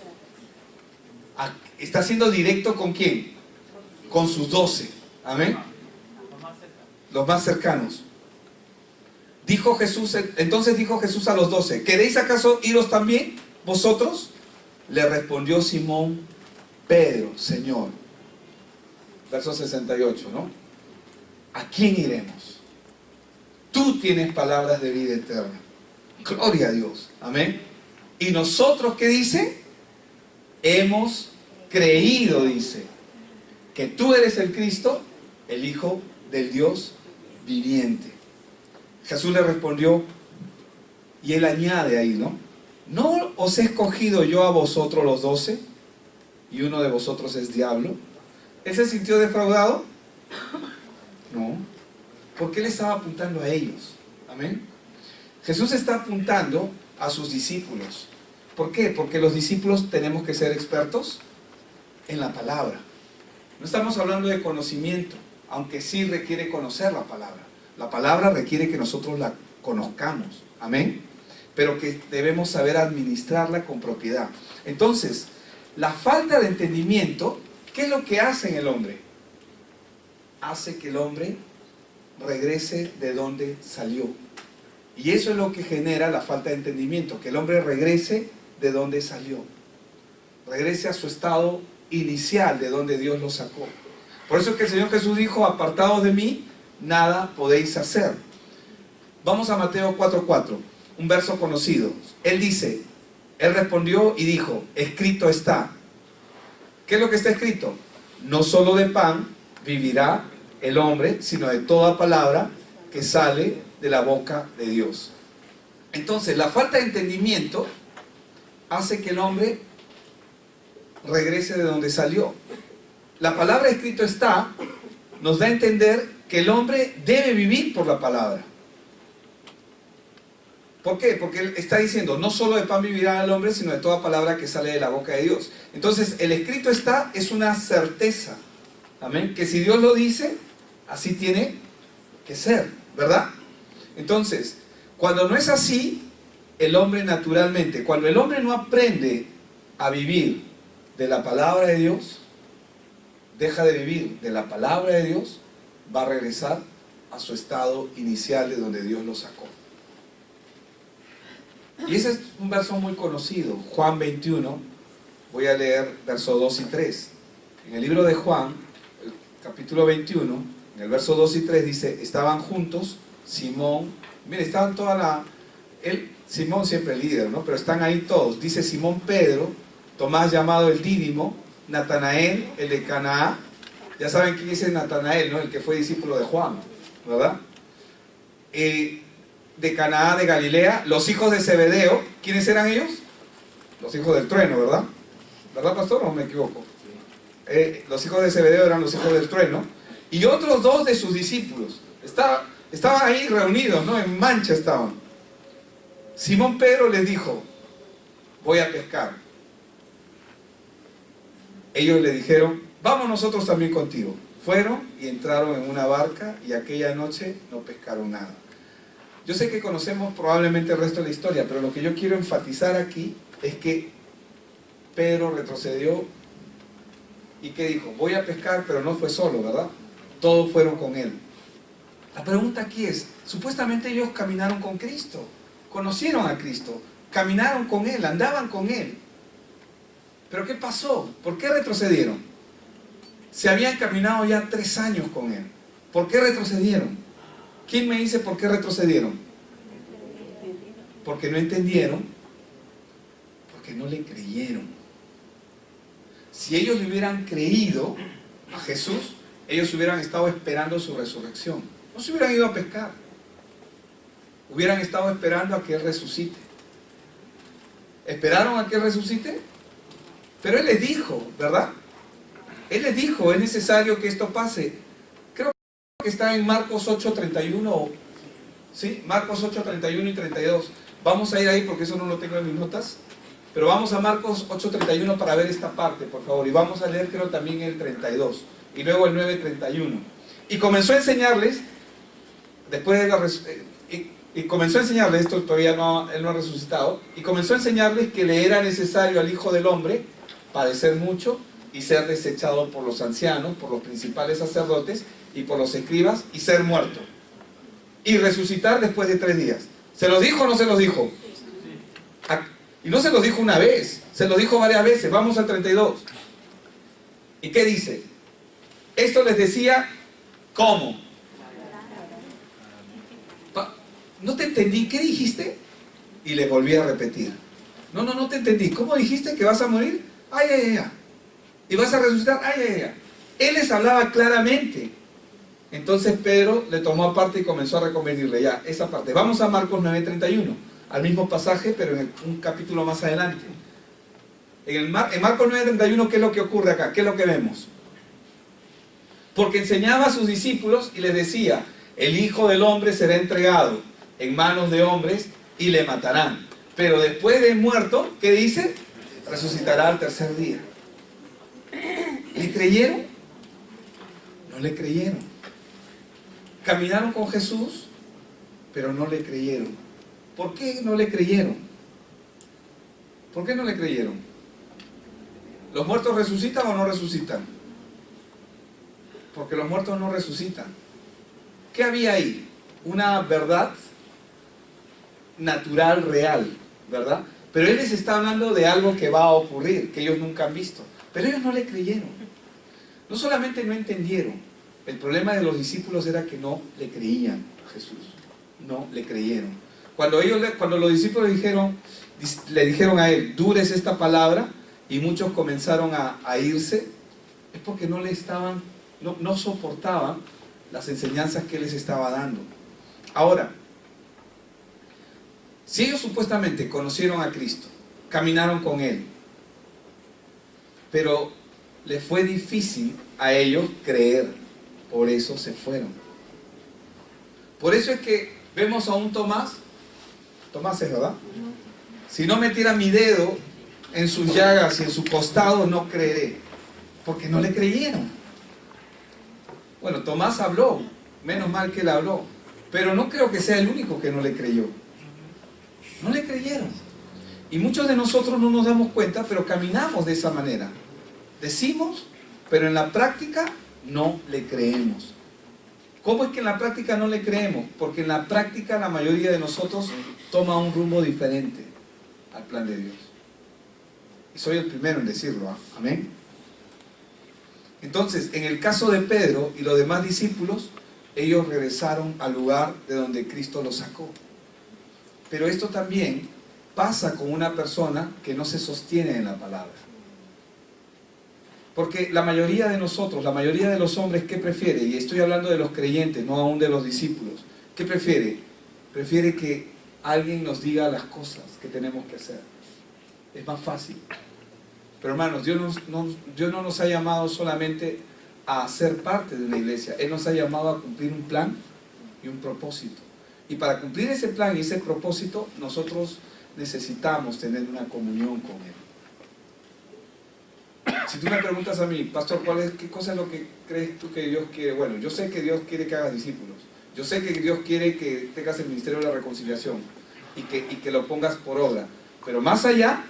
Está siendo directo ¿con quién? Con sus 12. Amén. Los más cercanos. Entonces dijo Jesús a los 12, ¿queréis acaso iros también vosotros? Le respondió Simón Pedro, Señor. Verso 68, ¿no? ¿A quién iremos? Tú tienes palabras de vida eterna. Gloria a Dios. Amén. Y nosotros, ¿qué dice? Hemos creído, dice, que tú eres el Cristo, el Hijo del Dios viviente. Jesús le respondió, y él añade ahí, ¿no? ¿No os he escogido yo a vosotros los 12? Y uno de vosotros es diablo. ¿Él se sintió defraudado? No. Porque él estaba apuntando a ellos. Amén. Jesús está apuntando a sus discípulos. ¿Por qué? Porque los discípulos tenemos que ser expertos en la palabra. No estamos hablando de conocimiento, aunque sí requiere conocer la palabra. La palabra requiere que nosotros la conozcamos. Amén. Pero que debemos saber administrarla con propiedad. Entonces, la falta de entendimiento, ¿qué es lo que hace en el hombre? Hace que el hombre regrese de donde salió. Y eso es lo que genera la falta de entendimiento, que el hombre regrese de donde salió. Regrese a su estado inicial de donde Dios lo sacó. Por eso es que el Señor Jesús dijo, apartados de mí, nada podéis hacer. Vamos a Mateo 4:4, un verso conocido. Él dice, él respondió y dijo, escrito está. ¿Qué es lo que está escrito? No solo de pan vivirá el hombre, sino de toda palabra que sale de la boca de Dios. Entonces, la falta de entendimiento hace que el hombre regrese de donde salió. La palabra escrito está, nos da a entender que el hombre debe vivir por la palabra. ¿Por qué? Porque él está diciendo, no solo de pan vivirá el hombre, sino de toda palabra que sale de la boca de Dios. Entonces, el escrito está es una certeza. Amén. Que si Dios lo dice, así tiene que ser, ¿verdad? Entonces, cuando no es así, el hombre naturalmente, cuando el hombre no aprende a vivir de la palabra de Dios, deja de vivir de la palabra de Dios, va a regresar a su estado inicial de donde Dios lo sacó. Y ese es un verso muy conocido, Juan 21, voy a leer versos 2 y 3. En el libro de Juan, el capítulo 21, en el verso 2 y 3 dice, estaban juntos Simón, mire, estaban Simón siempre líder, ¿no? Pero están ahí todos, dice Simón Pedro, Tomás llamado el Dídimo, Natanael, el de Canaá, ya saben quién es Natanael, ¿no? El que fue discípulo de Juan, ¿verdad? De Canaá de Galilea, los hijos de Zebedeo. ¿Quiénes eran ellos? Los hijos del trueno, ¿verdad? ¿Verdad, pastor? ¿O me equivoco? Los hijos de Zebedeo eran los hijos del trueno. Y otros 2 de sus discípulos. Estaban ahí reunidos, ¿no? En mancha estaban. Simón Pedro les dijo, voy a pescar. Ellos le dijeron, vamos nosotros también contigo. Fueron y entraron en una barca y aquella noche no pescaron nada. Yo sé que conocemos probablemente el resto de la historia, pero lo que yo quiero enfatizar aquí es que Pedro retrocedió y que dijo, voy a pescar, pero no fue solo, ¿verdad? Todos fueron con él. La pregunta aquí es, supuestamente ellos caminaron con Cristo, conocieron a Cristo, caminaron con él, andaban con él. ¿Pero qué pasó? ¿Por qué retrocedieron? Se habían caminado ya 3 años con él. ¿Por qué retrocedieron? ¿Quién me dice por qué retrocedieron? Porque no entendieron, porque no le creyeron. Si ellos le hubieran creído a Jesús, ellos hubieran estado esperando su resurrección. No se hubieran ido a pescar. Hubieran estado esperando a que Él resucite. ¿Esperaron a que Él resucite? Pero Él les dijo, ¿verdad? Él les dijo, es necesario que esto pase. Creo que está en Marcos 8:31, ¿sí? Marcos 8:31 y 32. Vamos a ir ahí porque eso no lo tengo en mis notas. Pero vamos a Marcos 8:31 para ver esta parte, por favor. Y vamos a leer, creo, también el 32. Y luego el 9:31. Y comenzó a enseñarles, después de y comenzó a enseñarles, esto todavía no, él no ha resucitado, y comenzó a enseñarles que le era necesario al Hijo del Hombre padecer mucho y ser desechado por los ancianos, por los principales sacerdotes y por los escribas, y ser muerto. Y resucitar después de 3 días. ¿Se los dijo o no se los dijo? Y no se los dijo una vez, se los dijo varias veces. Vamos al 32. ¿Y qué dice? Esto les decía, ¿cómo? No te entendí, ¿qué dijiste? Y le volví a repetir. No te entendí. ¿Cómo dijiste que vas a morir? Ay, ay, ay. ¿Y vas a resucitar? Ay, ay, ay. Él les hablaba claramente. Entonces Pedro le tomó aparte y comenzó a reconvenirle ya esa parte. Vamos a Marcos 9:31, al mismo pasaje, pero en un capítulo más adelante. En Marcos 9:31, ¿qué es lo que ocurre acá? ¿Qué es lo que vemos? Porque enseñaba a sus discípulos y les decía, el Hijo del Hombre será entregado en manos de hombres y le matarán. Pero después de muerto, ¿qué dice? Resucitará al 3er día. ¿Le creyeron? No le creyeron. Caminaron con Jesús, pero no le creyeron. ¿Por qué no le creyeron? ¿Por qué no le creyeron? ¿Los muertos resucitan o no resucitan? Porque los muertos no resucitan. ¿Qué había ahí? Una verdad natural, real, ¿verdad? Pero Él les está hablando de algo que va a ocurrir, que ellos nunca han visto. Pero ellos no le creyeron. No solamente no entendieron. El problema de los discípulos era que no le creían a Jesús. No le creyeron. Cuando los discípulos le dijeron a Él, dures esta palabra, y muchos comenzaron a irse, es porque no soportaban las enseñanzas que Él les estaba dando. Ahora, si ellos supuestamente conocieron a Cristo, caminaron con Él, pero les fue difícil a ellos creer, por eso se fueron. Por eso es que vemos a un Tomás es, ¿verdad? Si no metiera mi dedo en sus llagas y en su costado, no creeré, porque no le creyeron. Bueno, Tomás habló, menos mal que él habló, pero no creo que sea el único que no le creyó. No le creyeron. Y muchos de nosotros no nos damos cuenta, pero caminamos de esa manera. Decimos, pero en la práctica no le creemos. ¿Cómo es que en la práctica no le creemos? Porque en la práctica la mayoría de nosotros toma un rumbo diferente al plan de Dios. Y soy el primero en decirlo, ¿eh? Amén. Entonces, en el caso de Pedro y los demás discípulos, ellos regresaron al lugar de donde Cristo los sacó. Pero esto también pasa con una persona que no se sostiene en la palabra. Porque la mayoría de nosotros, la mayoría de los hombres, ¿qué prefiere? Y estoy hablando de los creyentes, no aún de los discípulos. ¿Qué prefiere? Prefiere que alguien nos diga las cosas que tenemos que hacer. Es más fácil. Pero hermanos, Dios no nos ha llamado solamente a ser parte de una iglesia. Él nos ha llamado a cumplir un plan y un propósito. Y para cumplir ese plan y ese propósito, nosotros necesitamos tener una comunión con Él. Si tú me preguntas a mí, pastor, ¿qué cosa es lo que crees tú que Dios quiere? Bueno, yo sé que Dios quiere que hagas discípulos. Yo sé que Dios quiere que tengas el ministerio de la reconciliación y que lo pongas por obra. Pero más allá,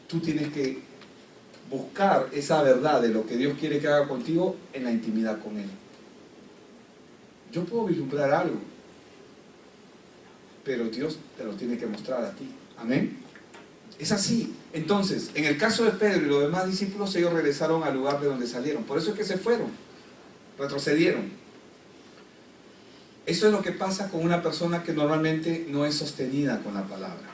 tú tienes que buscar esa verdad de lo que Dios quiere que haga contigo en la intimidad con Él. Yo puedo vislumbrar algo, pero Dios te lo tiene que mostrar a ti. Amén. Es así. Entonces, en el caso de Pedro y los demás discípulos, ellos regresaron al lugar de donde salieron. Por eso es que se fueron, retrocedieron. Eso es lo que pasa con una persona que normalmente no es sostenida con la palabra.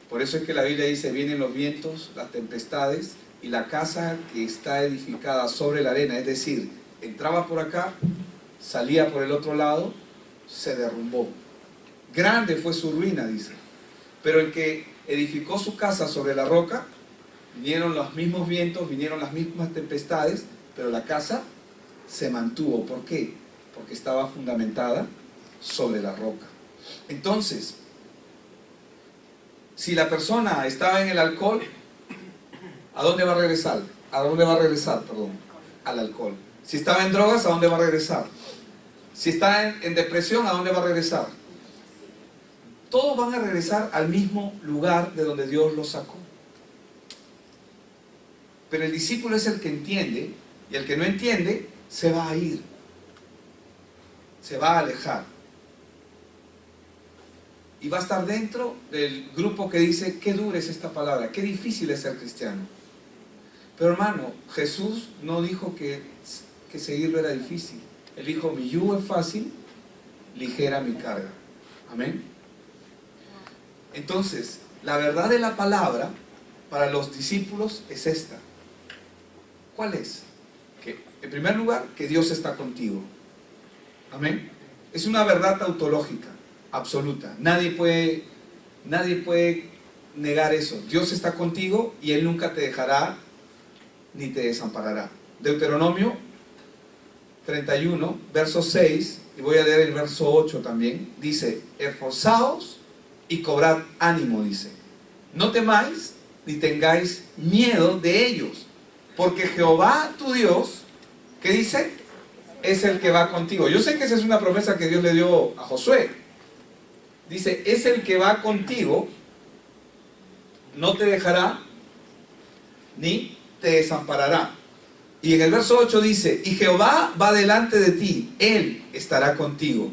Por eso es que la Biblia dice, vienen los vientos, las tempestades, y la casa que está edificada sobre la arena, es decir, entraba por acá, salía por el otro lado, se derrumbó. Grande fue su ruina, dice. Pero el que edificó su casa sobre la roca, vinieron los mismos vientos, vinieron las mismas tempestades, pero la casa se mantuvo. ¿Por qué? Porque estaba fundamentada sobre la roca. Entonces, si la persona estaba en el alcohol, ¿a dónde va a regresar? ¿A dónde va a regresar? Perdón, al alcohol. Si estaba en drogas, ¿a dónde va a regresar? Si está en depresión, ¿a dónde va a regresar? Todos van a regresar al mismo lugar de donde Dios los sacó. Pero el discípulo es el que entiende, y el que no entiende se va a ir, se va a alejar. Y va a estar dentro del grupo que dice, qué dura es esta palabra, qué difícil es ser cristiano. Pero hermano, Jesús no dijo que seguirlo era difícil. Él dijo, mi yugo es fácil, ligera mi carga. Amén. Entonces, la verdad de la palabra para los discípulos es esta. ¿Cuál es? Que, en primer lugar, que Dios está contigo. Amén. Es una verdad tautológica, absoluta. Nadie puede negar eso. Dios está contigo y Él nunca te dejará ni te desamparará. Deuteronomio 31, verso 6, y voy a leer el verso 8 también, dice, esforzaos y cobrad ánimo, dice. No temáis ni tengáis miedo de ellos, porque Jehová tu Dios, ¿qué dice? Es el que va contigo. Yo sé que esa es una promesa que Dios le dio a Josué. Dice, es el que va contigo, no te dejará ni te desamparará. Y en el verso 8 dice, y Jehová va delante de ti, Él estará contigo,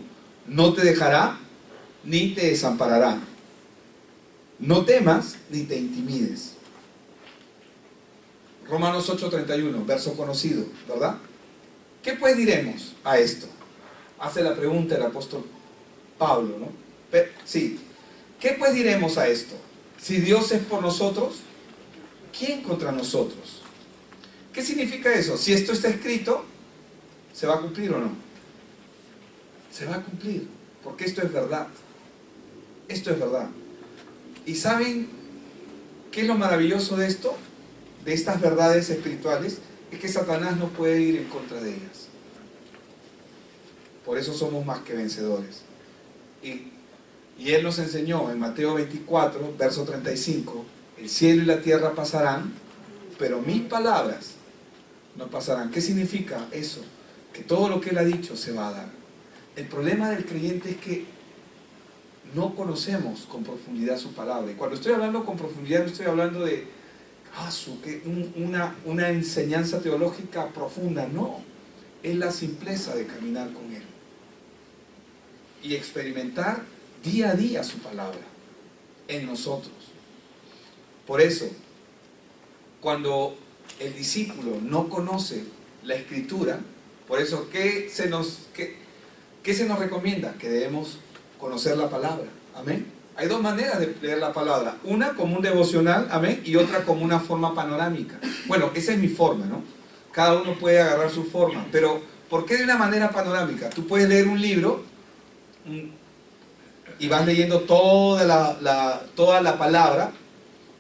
no te dejará ni te desamparará. No temas ni te intimides. Romanos 8:31, verso conocido, ¿verdad? ¿Qué pues diremos a esto? Hace la pregunta el apóstol Pablo, ¿no? Sí. ¿Qué pues diremos a esto? Si Dios es por nosotros, ¿quién contra nosotros? ¿Qué significa eso? Si esto está escrito, ¿se va a cumplir o no? Se va a cumplir, porque esto es verdad. Esto es verdad. ¿Y saben qué es lo maravilloso de esto? De estas verdades espirituales, es que Satanás no puede ir en contra de ellas. Por eso somos más que vencedores. Y Él nos enseñó en Mateo 24, verso 35, el cielo y la tierra pasarán, pero mis palabras no pasarán. ¿Qué significa eso? Que todo lo que Él ha dicho se va a dar. El problema del creyente es que no conocemos con profundidad su palabra. Y cuando estoy hablando con profundidad, no estoy hablando de una enseñanza teológica profunda. No, es la simpleza de caminar con Él y experimentar día a día su palabra en nosotros. Por eso, cuando el discípulo no conoce la Escritura, por eso, ¿qué se nos recomienda? Que debemos conocer la palabra. Amén. Hay dos maneras de leer la palabra. Una como un devocional, amén, y otra como una forma panorámica. Bueno, esa es mi forma, ¿no? Cada uno puede agarrar su forma. Pero, ¿por qué de una manera panorámica? Tú puedes leer un libro y vas leyendo toda la palabra,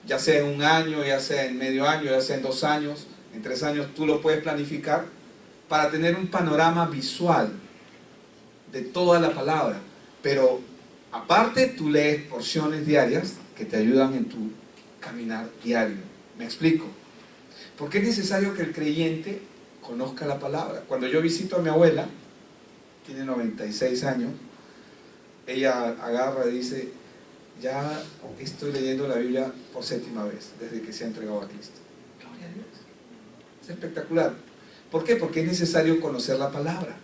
ya sea en un año, ya sea en medio año, ya sea en 2 años, en 3 años, tú lo puedes planificar para tener un panorama visual de toda la palabra. Pero aparte, tú lees porciones diarias que te ayudan en tu caminar diario. ¿Me explico? Porque es necesario que el creyente conozca la palabra. Cuando yo visito a mi abuela, tiene 96 años, ella agarra y dice, ya estoy leyendo la Biblia por 7ª vez, desde que se ha entregado a Cristo. Gloria a Dios. Es espectacular. ¿Por qué? Porque es necesario conocer la palabra.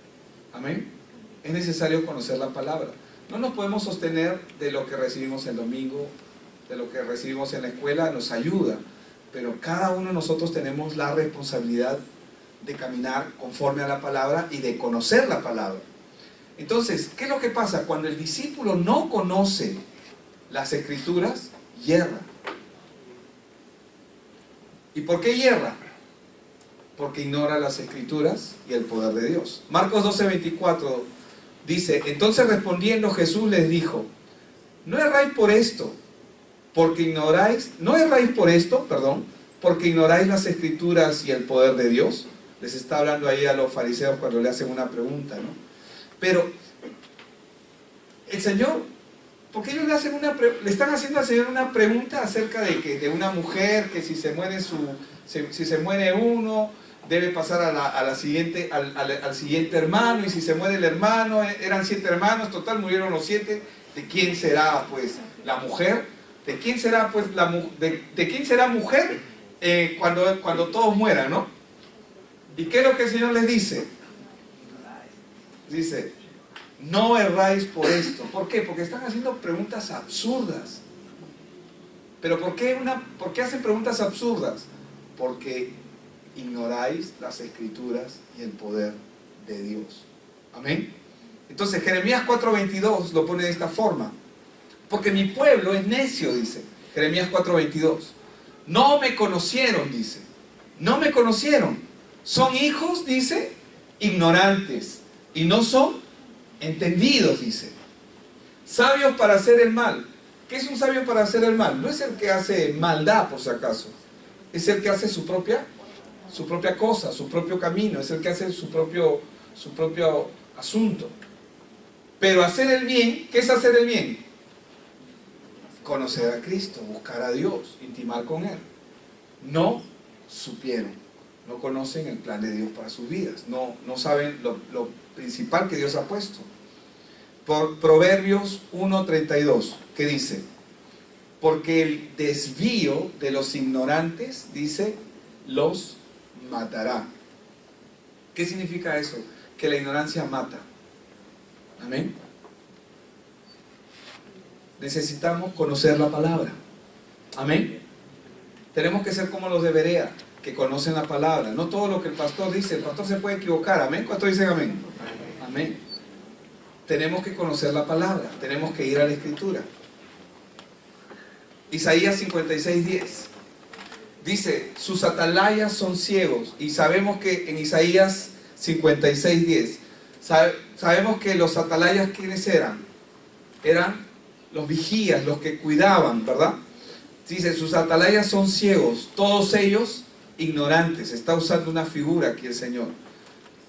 Amén. Es necesario conocer la palabra. No nos podemos sostener de lo que recibimos el domingo, de lo que recibimos en la escuela, nos ayuda, pero cada uno de nosotros tenemos la responsabilidad de caminar conforme a la palabra y de conocer la palabra. Entonces, ¿qué es lo que pasa? Cuando el discípulo no conoce las Escrituras, yerra. ¿Y por qué yerra? Porque ignora las Escrituras y el poder de Dios. Marcos 12:24 dice, entonces respondiendo Jesús les dijo, no erráis por esto, porque ignoráis las Escrituras y el poder de Dios. Les está hablando ahí a los fariseos cuando le hacen una pregunta, ¿no? Pero el Señor, ¿por qué ellos le están haciendo al Señor una pregunta acerca de una mujer que si se muere uno, debe pasar al siguiente hermano, y si se muere el hermano, eran 7 hermanos, total murieron los 7, ¿de quién será pues la mujer? ¿De quién será pues de quién será mujer cuando todos mueran, no? ¿Y qué es lo que el Señor les dice? Dice, no erráis por esto. ¿Por qué? Porque están haciendo preguntas absurdas. ¿Pero por qué hacen preguntas absurdas? Porque ignoráis las Escrituras y el poder de Dios. Amén. Entonces Jeremías 4:22 lo pone de esta forma. Porque mi pueblo es necio, dice Jeremías 4:22. No me conocieron, dice. No me conocieron. Son hijos, dice, ignorantes. Y no son entendidos, dice. Sabios para hacer el mal. ¿Qué es un sabio para hacer el mal? No es el que hace maldad, por si acaso. Es el que hace su propia cosa, su propio camino. Es el que hace su propio asunto. Pero hacer el bien, ¿qué es hacer el bien? Conocer a Cristo, buscar a Dios, intimar con Él. No supieron, no conocen el plan de Dios para sus vidas, no saben lo principal que Dios ha puesto. Por Proverbios 1:32, ¿qué dice? Porque el desvío de los ignorantes, dice, los matará. ¿Qué significa eso? Que la ignorancia mata. Amén. Necesitamos conocer la palabra. Amén. Tenemos que ser como los de Berea, que conocen la palabra. No todo lo que el pastor dice, el pastor se puede equivocar. Amén. ¿Cuántos dicen amén? Amén. Tenemos que conocer la palabra, tenemos que ir a la Escritura. Isaías 56:10 dice, sus atalayas son ciegos. Y sabemos que en Isaías 56:10 sabemos que los atalayas, ¿quiénes eran? Eran los vigías, los que cuidaban, ¿verdad? Dice, sus atalayas son ciegos, todos ellos ignorantes. Está usando una figura aquí el Señor.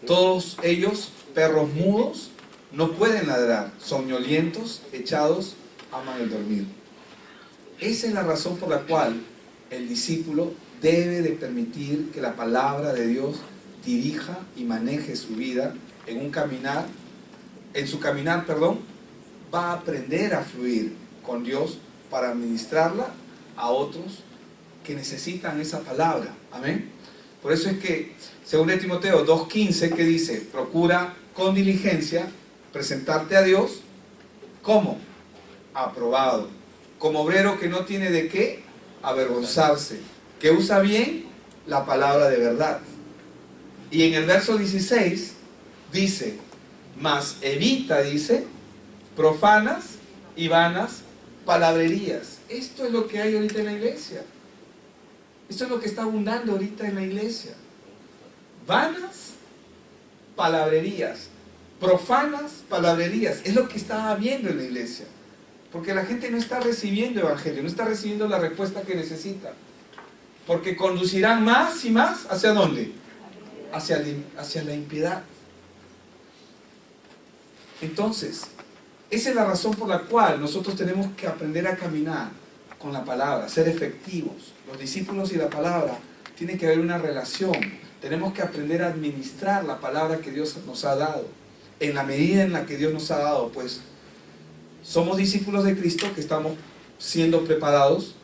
Todos ellos perros mudos, no pueden ladrar, soñolientos, echados, aman el dormir. Esa es la razón por la cual el discípulo debe de permitir que la palabra de Dios dirija y maneje su vida en su caminar, va a aprender a fluir con Dios para administrarla a otros que necesitan esa palabra. Amén. Por eso es que, según de Timoteo 2:15, que dice, procura con diligencia presentarte a Dios, ¿cómo? Aprobado, como obrero que no tiene de qué avergonzarse, que usa bien la palabra de verdad. Y en el verso 16 dice, mas evita, dice, profanas y vanas palabrerías. Esto es lo que hay ahorita en la iglesia. Esto es lo que está abundando ahorita en la iglesia. Vanas palabrerías, profanas palabrerías. Es lo que está habiendo en la iglesia. Porque la gente no está recibiendo evangelio, no está recibiendo la respuesta que necesita. Porque conducirán más y más, ¿hacia dónde? Hacia la impiedad. Entonces, esa es la razón por la cual nosotros tenemos que aprender a caminar con la palabra, ser efectivos. Los discípulos y la palabra, tiene que haber una relación. Tenemos que aprender a administrar la palabra que Dios nos ha dado. En la medida en la que Dios nos ha dado, pues somos discípulos de Cristo que estamos siendo preparados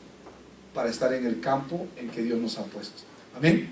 para estar en el campo en que Dios nos ha puesto. Amén.